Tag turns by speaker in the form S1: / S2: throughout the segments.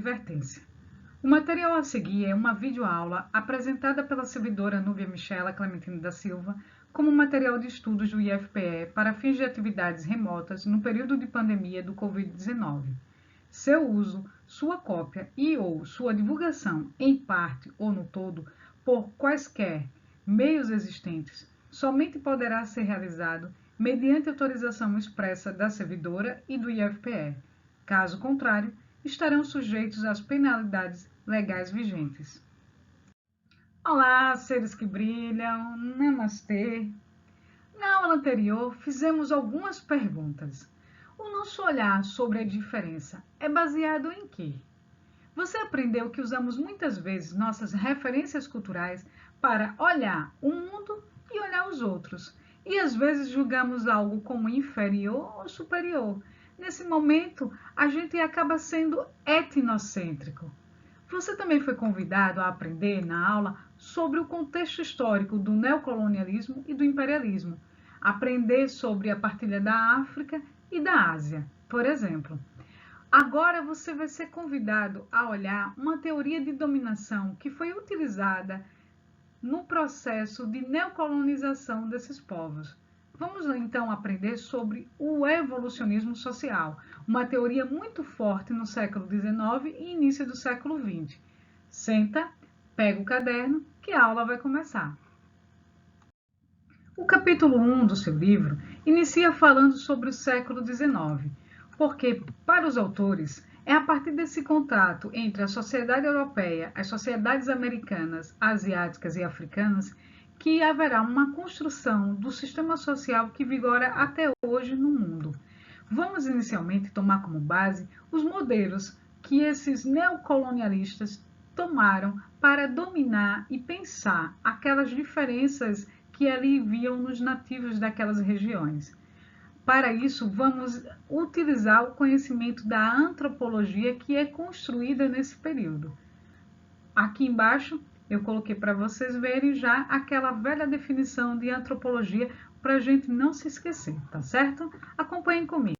S1: Advertência. O material a seguir é uma videoaula apresentada pela servidora Núbia Michela Clementino da Silva como material de estudos do IFPE para fins de atividades remotas no período de pandemia do Covid-19. Seu uso, sua cópia e ou sua divulgação em parte ou no todo por quaisquer meios existentes somente poderá ser realizado mediante autorização expressa da servidora e do IFPE. Caso contrário, estarão sujeitos às penalidades legais vigentes. Olá, seres que brilham, namastê. Na aula anterior, fizemos algumas perguntas. O nosso olhar sobre a diferença é baseado em quê? Você aprendeu que usamos muitas vezes nossas referências culturais para olhar o mundo e olhar os outros, e às vezes julgamos algo como inferior ou superior. Nesse momento, a gente acaba sendo etnocêntrico. Você também foi convidado a aprender na aula sobre o contexto histórico do neocolonialismo e do imperialismo. Aprender sobre a partilha da África e da Ásia, por exemplo. Agora você vai ser convidado a olhar uma teoria de dominação que foi utilizada no processo de neocolonização desses povos. Vamos então aprender sobre o evolucionismo social, uma teoria muito forte no século XIX e início do século XX. Senta, pega o caderno, que a aula vai começar. O capítulo 1 do seu livro inicia falando sobre o século XIX, porque, para os autores, é a partir desse contato entre a sociedade europeia, as sociedades americanas, asiáticas e africanas, que haverá uma construção do sistema social que vigora até hoje no mundo. Vamos inicialmente tomar como base os modelos que esses neocolonialistas tomaram para dominar e pensar aquelas diferenças que ali viam nos nativos daquelas regiões. Para isso, vamos utilizar o conhecimento da antropologia que é construída nesse período. Aqui embaixo, eu coloquei para vocês verem já aquela velha definição de antropologia para a gente não se esquecer, tá certo? Acompanhem comigo.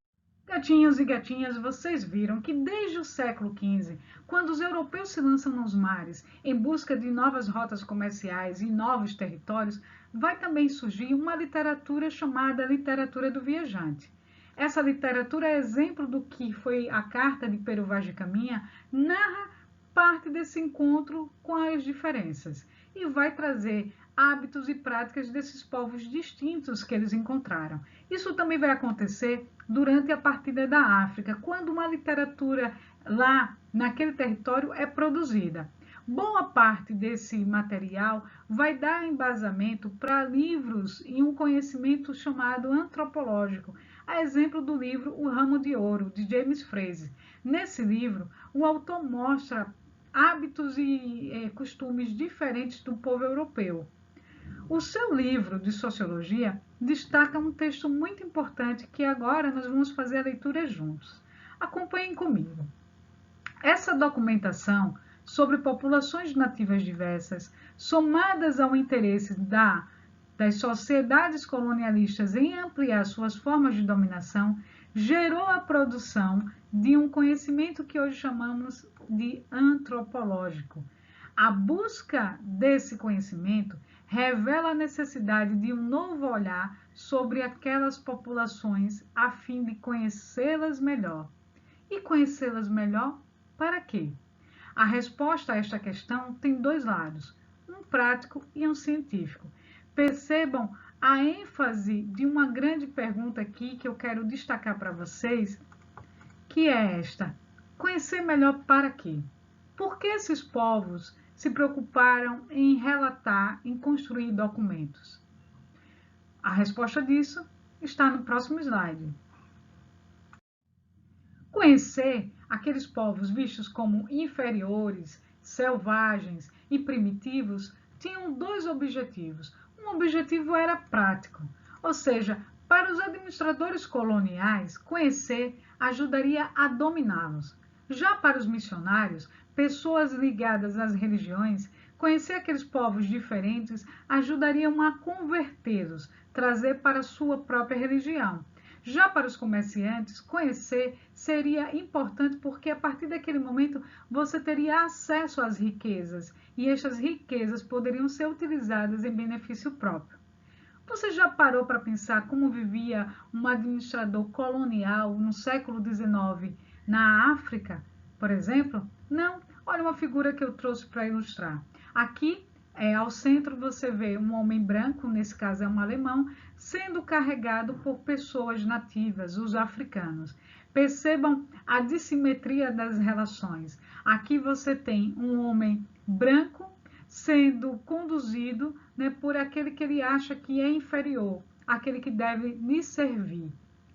S1: Gatinhos e gatinhas, vocês viram que desde o século XV, quando os europeus se lançam nos mares em busca de novas rotas comerciais e novos territórios, vai também surgir uma literatura chamada literatura do viajante. Essa literatura é exemplo do que foi a Carta de Pero Vaz de Caminha, narra parte desse encontro com as diferenças e vai trazer hábitos e práticas desses povos distintos que eles encontraram. Isso também vai acontecer durante a partida da África, quando uma literatura lá naquele território é produzida. Boa parte desse material vai dar embasamento para livros e um conhecimento chamado antropológico, a exemplo do livro O Ramo de Ouro, de James Fraser. Nesse livro, o autor mostra hábitos e costumes diferentes do povo europeu. O seu livro de sociologia destaca um texto muito importante que agora nós vamos fazer a leitura juntos. Acompanhem comigo. Essa documentação sobre populações nativas diversas, somadas ao interesse das sociedades colonialistas em ampliar suas formas de dominação, gerou a produção de um conhecimento que hoje chamamos de antropológico. A busca desse conhecimento revela a necessidade de um novo olhar sobre aquelas populações a fim de conhecê-las melhor. E conhecê-las melhor para quê? A resposta a esta questão tem dois lados, um prático e um científico. Percebam a ênfase de uma grande pergunta aqui que eu quero destacar para vocês, que é esta: conhecer melhor para quê? Por que esses povos se preocuparam em relatar, em construir documentos? A resposta disso está no próximo slide. Conhecer aqueles povos vistos como inferiores, selvagens e primitivos tinham dois objetivos. Um objetivo era prático, ou seja, para os administradores coloniais, conhecer ajudaria a dominá-los. Já para os missionários, pessoas ligadas às religiões, conhecer aqueles povos diferentes ajudariam a convertê-los, trazer para a sua própria religião. Já para os comerciantes, conhecer seria importante porque a partir daquele momento você teria acesso às riquezas e estas riquezas poderiam ser utilizadas em benefício próprio. Você já parou para pensar como vivia um administrador colonial no século XIX na África, por exemplo? Não? Olha uma figura que eu trouxe para ilustrar. Aqui, ao centro, você vê um homem branco, nesse caso é um alemão, sendo carregado por pessoas nativas, os africanos. Percebam a dissimetria das relações. Aqui você tem um homem branco sendo conduzido, né, por aquele que ele acha que é inferior, aquele que deve lhe servir.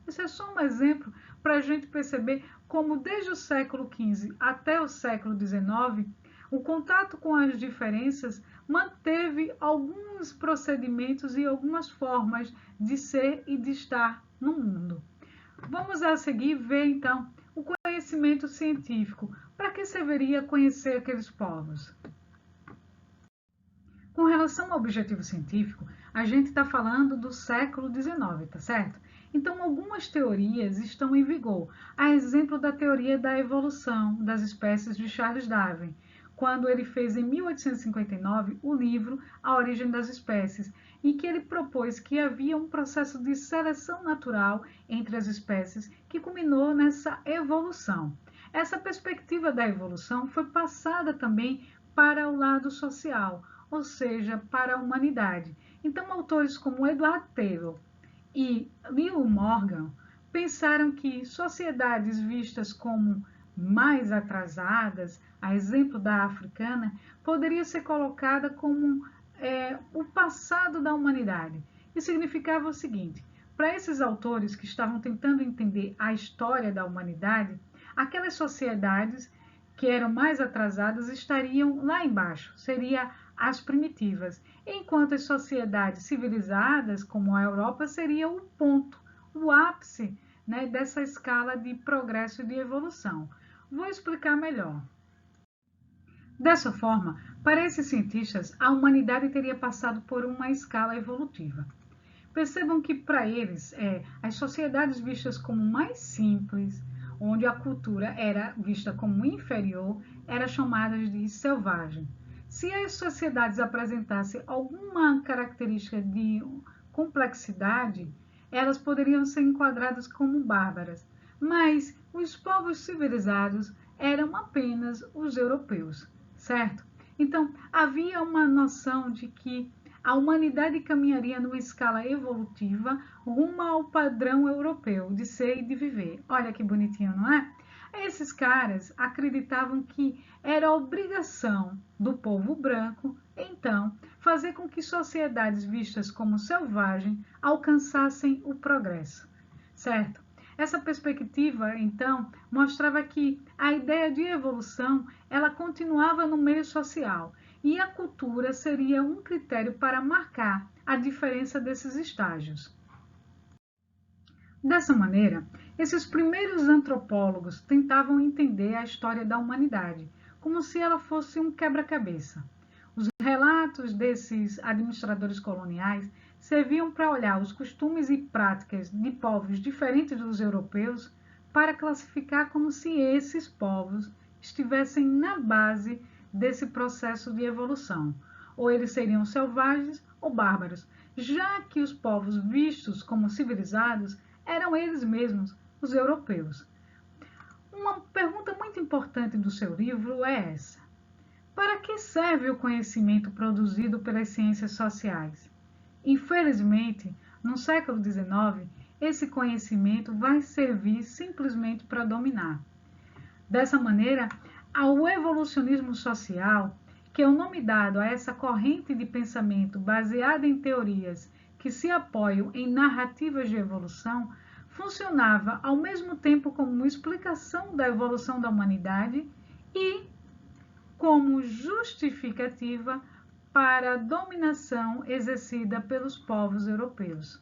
S1: Isso é só um exemplo para a gente perceber como desde o século XV até o século XIX, o contato com as diferenças manteve alguns procedimentos e algumas formas de ser e de estar no mundo. Vamos a seguir ver então o conhecimento científico. Para que serviria conhecer aqueles povos? Com relação ao objetivo científico, a gente está falando do século XIX, tá certo? Então, algumas teorias estão em vigor, a exemplo da teoria da evolução das espécies de Charles Darwin, quando ele fez em 1859 o livro A Origem das Espécies, em que ele propôs que havia um processo de seleção natural entre as espécies que culminou nessa evolução. Essa perspectiva da evolução foi passada também para o lado social, ou seja, para a humanidade. Então, autores como Edward Taylor e Leo Morgan pensaram que sociedades vistas como mais atrasadas, a exemplo da africana, poderia ser colocada como o passado da humanidade. Isso significava o seguinte: para esses autores que estavam tentando entender a história da humanidade, aquelas sociedades que eram mais atrasadas estariam lá embaixo, seria as primitivas, enquanto as sociedades civilizadas, como a Europa, seria o ponto, o ápice, né, dessa escala de progresso e de evolução. Vou explicar melhor. Dessa forma, para esses cientistas, a humanidade teria passado por uma escala evolutiva. Percebam que para eles, as sociedades vistas como mais simples, onde a cultura era vista como inferior, eram chamadas de selvagem. Se as sociedades apresentassem alguma característica de complexidade, elas poderiam ser enquadradas como bárbaras, mas os povos civilizados eram apenas os europeus, certo? Então, havia uma noção de que a humanidade caminharia numa escala evolutiva rumo ao padrão europeu de ser e de viver. Olha que bonitinho, não é? Esses caras acreditavam que era obrigação do povo branco, então, fazer com que sociedades vistas como selvagem alcançassem o progresso, certo? Essa perspectiva, então, mostrava que a ideia de evolução ela continuava no meio social e a cultura seria um critério para marcar a diferença desses estágios. Dessa maneira, esses primeiros antropólogos tentavam entender a história da humanidade, como se ela fosse um quebra-cabeça. Os relatos desses administradores coloniais serviam para olhar os costumes e práticas de povos diferentes dos europeus para classificar como se esses povos estivessem na base desse processo de evolução. Ou eles seriam selvagens ou bárbaros, já que os povos vistos como civilizados eram eles mesmos, os europeus. Uma pergunta muito importante do seu livro é essa: para que serve o conhecimento produzido pelas ciências sociais? Infelizmente, no século XIX, esse conhecimento vai servir simplesmente para dominar. Dessa maneira, o evolucionismo social, que é o nome dado a essa corrente de pensamento baseada em teorias que se apoiam em narrativas de evolução, funcionava ao mesmo tempo como uma explicação da evolução da humanidade e como justificativa para a dominação exercida pelos povos europeus.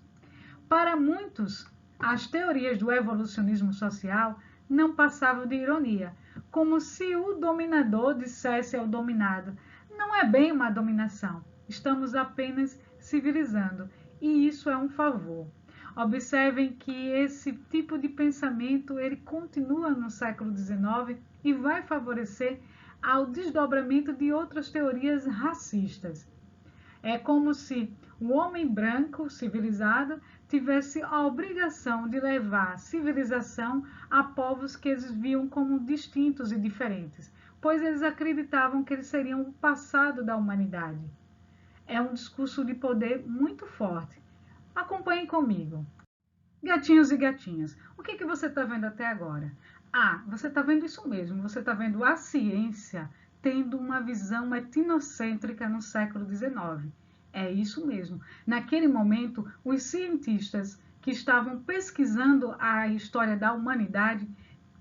S1: Para muitos, as teorias do evolucionismo social não passavam de ironia, como se o dominador dissesse ao dominado: não é bem uma dominação, estamos apenas civilizando, e isso é um favor. Observem que esse tipo de pensamento ele continua no século XIX e vai favorecer ao desdobramento de outras teorias racistas. É como se o homem branco civilizado tivesse a obrigação de levar civilização a povos que eles viam como distintos e diferentes, pois eles acreditavam que eles seriam o passado da humanidade. É um discurso de poder muito forte. Acompanhem comigo. Gatinhos e gatinhas, o que você está vendo até agora? Ah, você está vendo isso mesmo, você está vendo a ciência tendo uma visão etnocêntrica no século XIX. É isso mesmo. Naquele momento, os cientistas que estavam pesquisando a história da humanidade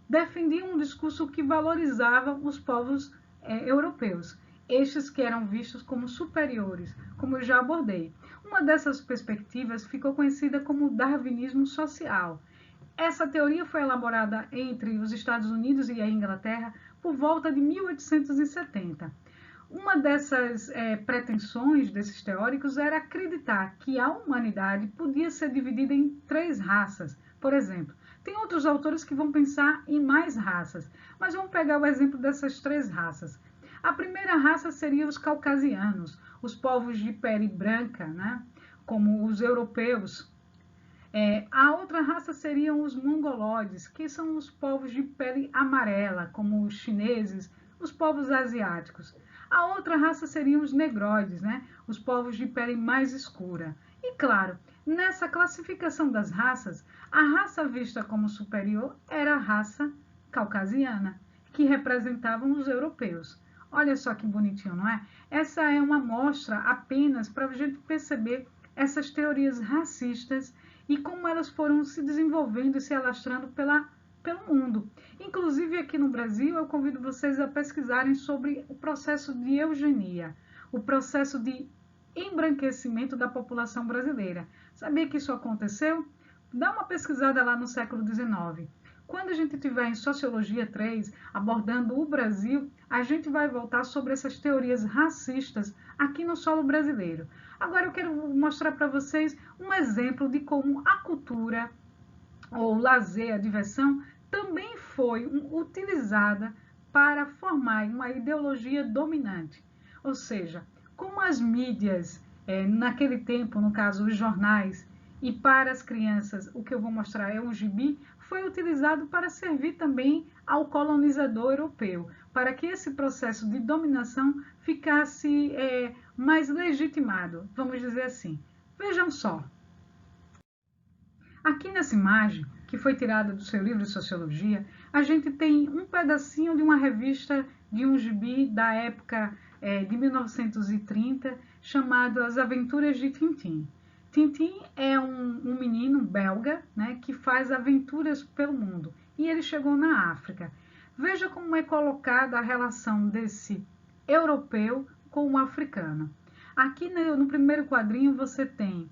S1: defendiam um discurso que valorizava os povos europeus, estes que eram vistos como superiores, como eu já abordei. Uma dessas perspectivas ficou conhecida como darwinismo social. Essa teoria foi elaborada entre os Estados Unidos e a Inglaterra por volta de 1870. Uma dessas pretensões desses teóricos era acreditar que a humanidade podia ser dividida em 3 raças. Por exemplo, tem outros autores que vão pensar em mais raças, mas vamos pegar o exemplo dessas 3 raças. A primeira raça seria os caucasianos, os povos de pele branca, né? Como os europeus. A outra raça seriam os mongoloides, que são os povos de pele amarela, como os chineses, os povos asiáticos. A outra raça seriam os negroides, né? Os povos de pele mais escura. E claro, nessa classificação das raças, a raça vista como superior era a raça caucasiana, que representavam os europeus. Olha só que bonitinho, não é? Essa é uma amostra apenas para a gente perceber essas teorias racistas e como elas foram se desenvolvendo e se alastrando pelo mundo. Inclusive aqui no Brasil, eu convido vocês a pesquisarem sobre o processo de eugenia, o processo de embranquecimento da população brasileira. Sabia que isso aconteceu? Dá uma pesquisada lá no século XIX. Quando a gente estiver em Sociologia 3, abordando o Brasil, a gente vai voltar sobre essas teorias racistas aqui no solo brasileiro. Agora eu quero mostrar para vocês um exemplo de como a cultura, ou lazer, a diversão, também foi utilizada para formar uma ideologia dominante. Ou seja, como as mídias, naquele tempo, no caso os jornais, e para as crianças, o que eu vou mostrar é um gibi, foi utilizado para servir também ao colonizador europeu, para que esse processo de dominação ficasse mais legitimado, vamos dizer assim. Vejam só. Aqui nessa imagem, que foi tirada do seu livro de Sociologia, a gente tem um pedacinho de uma revista de um gibi da época de 1930, chamado As Aventuras de Tintim. Tintim é um menino belga, né, que faz aventuras pelo mundo, e ele chegou na África. Veja como é colocada a relação desse europeu com o africano. Aqui no primeiro quadrinho você tem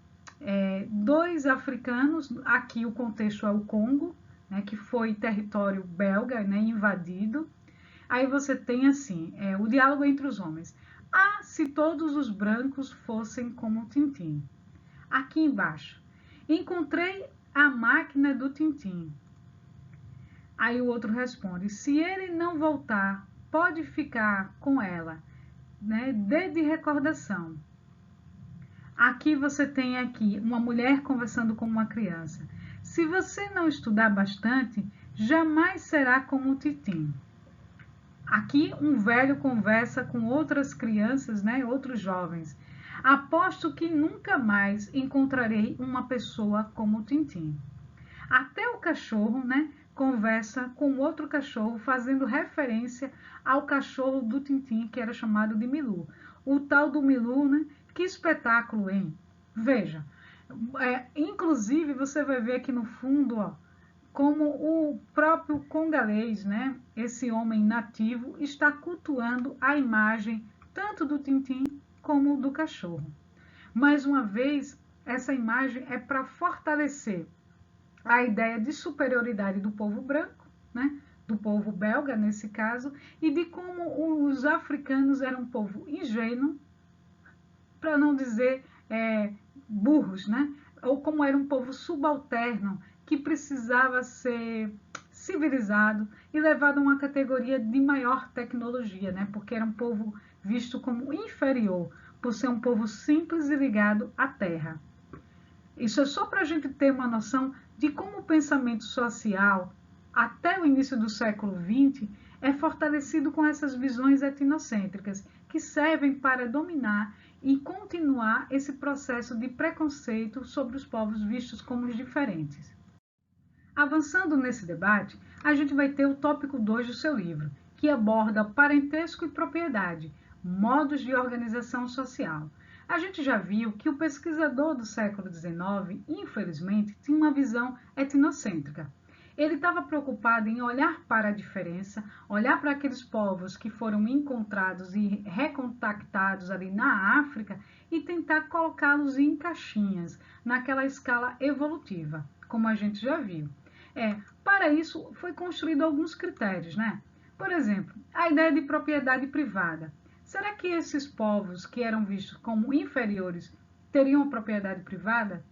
S1: 2 africanos, aqui o contexto é o Congo, né, que foi território belga, né, invadido. Aí você tem assim, o diálogo entre os homens. Ah, se todos os brancos fossem como Tintim. Aqui embaixo, encontrei a máquina do Tintim. Aí o outro responde, se ele não voltar, pode ficar com ela, né, de recordação. Aqui você tem aqui uma mulher conversando com uma criança. Se você não estudar bastante, jamais será como o Tintim. Aqui um velho conversa com outras crianças, né, outros jovens. Aposto que nunca mais encontrarei uma pessoa como o Tintim. Até o cachorro, né, conversa com outro cachorro, fazendo referência ao cachorro do Tintim, que era chamado de Milu. O tal do Milu, né, que espetáculo, hein? Veja, inclusive você vai ver aqui no fundo, ó, como o próprio congolês, né, esse homem nativo, está cultuando a imagem tanto do Tintim como do cachorro. Mais uma vez, essa imagem é para fortalecer a ideia de superioridade do povo branco, né, do povo belga nesse caso, e de como os africanos eram um povo ingênuo, para não dizer burros, né? ou como era um povo subalterno que precisava ser civilizado e levado a uma categoria de maior tecnologia, né? Porque era um povo visto como inferior, por ser um povo simples e ligado à terra. Isso é só para a gente ter uma noção de como o pensamento social, até o início do século XX, é fortalecido com essas visões etnocêntricas, que servem para dominar e continuar esse processo de preconceito sobre os povos vistos como os diferentes. Avançando nesse debate, a gente vai ter o tópico 2 do seu livro, que aborda parentesco e propriedade, modos de organização social. A gente já viu que o pesquisador do século XIX, infelizmente, tinha uma visão etnocêntrica. Ele estava preocupado em olhar para a diferença, olhar para aqueles povos que foram encontrados e recontactados ali na África e tentar colocá-los em caixinhas, naquela escala evolutiva, como a gente já viu. Para isso, foi construído alguns critérios, né? Por exemplo, a ideia de propriedade privada. Será que esses povos que eram vistos como inferiores teriam propriedade privada?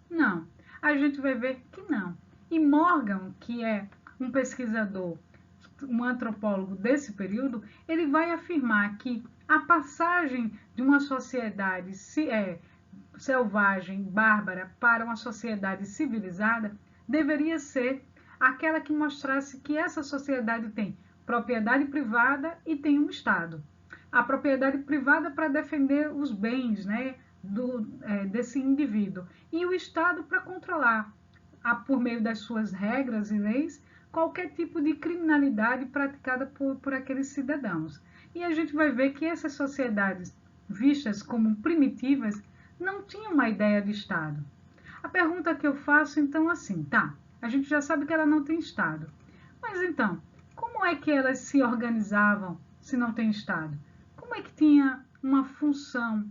S1: Não. A gente vai ver que não. E Morgan, que é um pesquisador, um antropólogo desse período, ele vai afirmar que a passagem de uma sociedade selvagem, bárbara, para uma sociedade civilizada, deveria ser aquela que mostrasse que essa sociedade tem propriedade privada e tem um Estado. A propriedade privada para defender os bens, né, desse indivíduo, e o Estado para controlar, por meio das suas regras e leis, qualquer tipo de criminalidade praticada por aqueles cidadãos. E a gente vai ver que essas sociedades vistas como primitivas não tinham uma ideia de Estado. A pergunta que eu faço, então, assim, tá, a gente já sabe que ela não tem Estado. Mas, então, como é que elas se organizavam se não tem Estado? Como é que tinha uma função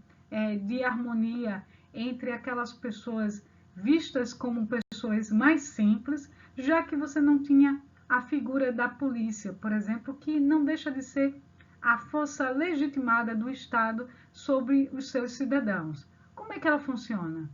S1: de harmonia entre aquelas pessoas vistas como pessoas mais simples, já que você não tinha a figura da polícia, por exemplo, que não deixa de ser a força legitimada do Estado sobre os seus cidadãos? Como é que ela funciona?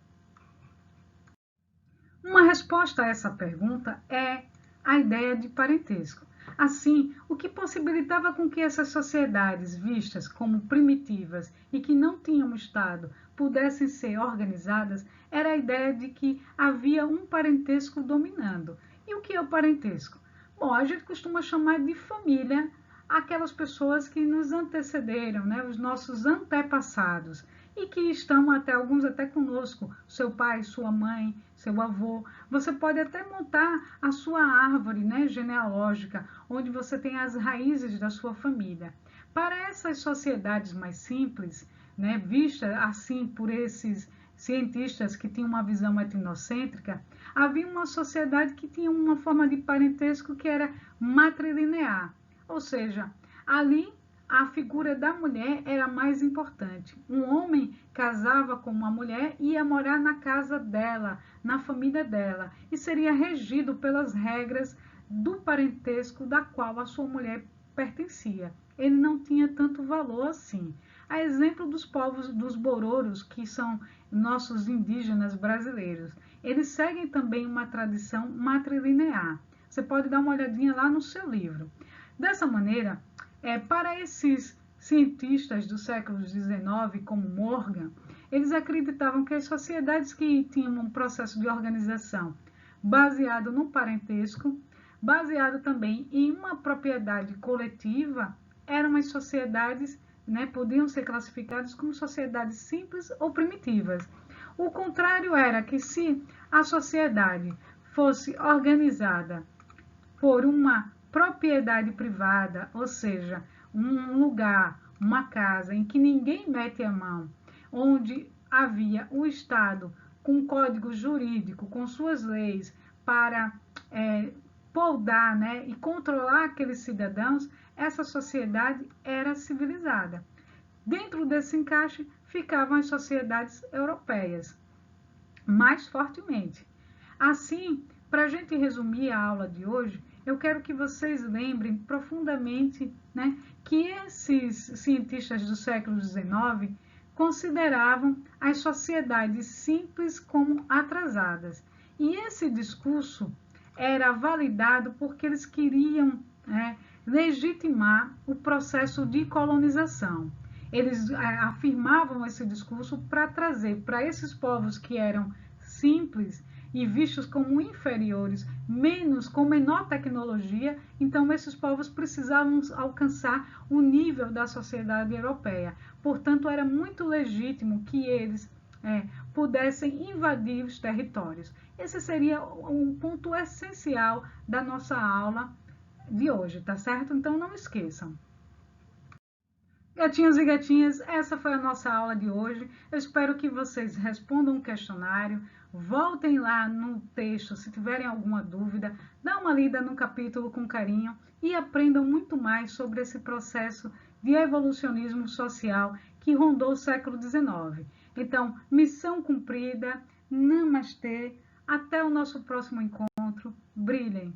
S1: Uma resposta a essa pergunta é a ideia de parentesco. Assim, o que possibilitava com que essas sociedades vistas como primitivas e que não tinham Estado pudessem ser organizadas era a ideia de que havia um parentesco dominando. E o que é o parentesco? Bom, a gente costuma chamar de família aquelas pessoas que nos antecederam, né, os nossos antepassados, e que estão até alguns até conosco, seu pai, sua mãe, seu avô. Você pode até montar a sua árvore, né, genealógica, onde você tem as raízes da sua família. Para essas sociedades mais simples, né, vista assim por esses cientistas que tinham uma visão etnocêntrica, havia uma sociedade que tinha uma forma de parentesco que era matrilinear, ou seja, ali a figura da mulher era mais importante. Um homem casava com uma mulher e ia morar na casa dela, na família dela, e seria regido pelas regras do parentesco da qual a sua mulher pertencia. Ele não tinha tanto valor assim. A exemplo dos povos dos bororos, que são nossos indígenas brasileiros, eles seguem também uma tradição matrilinear. Você pode dar uma olhadinha lá no seu livro. Dessa maneira, para esses cientistas do século XIX, como Morgan, eles acreditavam que as sociedades que tinham um processo de organização baseado no parentesco, baseado também em uma propriedade coletiva, eram as sociedades, né, podiam ser classificadas como sociedades simples ou primitivas. O contrário era que se a sociedade fosse organizada por uma propriedade privada, ou seja, um lugar, uma casa em que ninguém mete a mão, onde havia o Estado com código jurídico, com suas leis para podar, né, e controlar aqueles cidadãos, essa sociedade era civilizada. Dentro desse encaixe ficavam as sociedades europeias, mais fortemente. Assim, para a gente resumir a aula de hoje, eu quero que vocês lembrem profundamente, né, que esses cientistas do século XIX consideravam as sociedades simples como atrasadas. E esse discurso era validado porque eles queriam legitimar o processo de colonização. Eles afirmavam esse discurso para trazer para esses povos que eram simples e vistos como inferiores, com menor tecnologia, então esses povos precisavam alcançar o nível da sociedade europeia. Portanto, era muito legítimo que eles pudessem invadir os territórios. Esse seria um ponto essencial da nossa aula de hoje, tá certo? Então não esqueçam. Gatinhos e gatinhas, essa foi a nossa aula de hoje. Eu espero que vocês respondam o questionário, voltem lá no texto se tiverem alguma dúvida, dá uma lida no capítulo com carinho e aprendam muito mais sobre esse processo de evolucionismo social que rondou o século XIX. Então, missão cumprida, namastê, até o nosso próximo encontro, brilhem!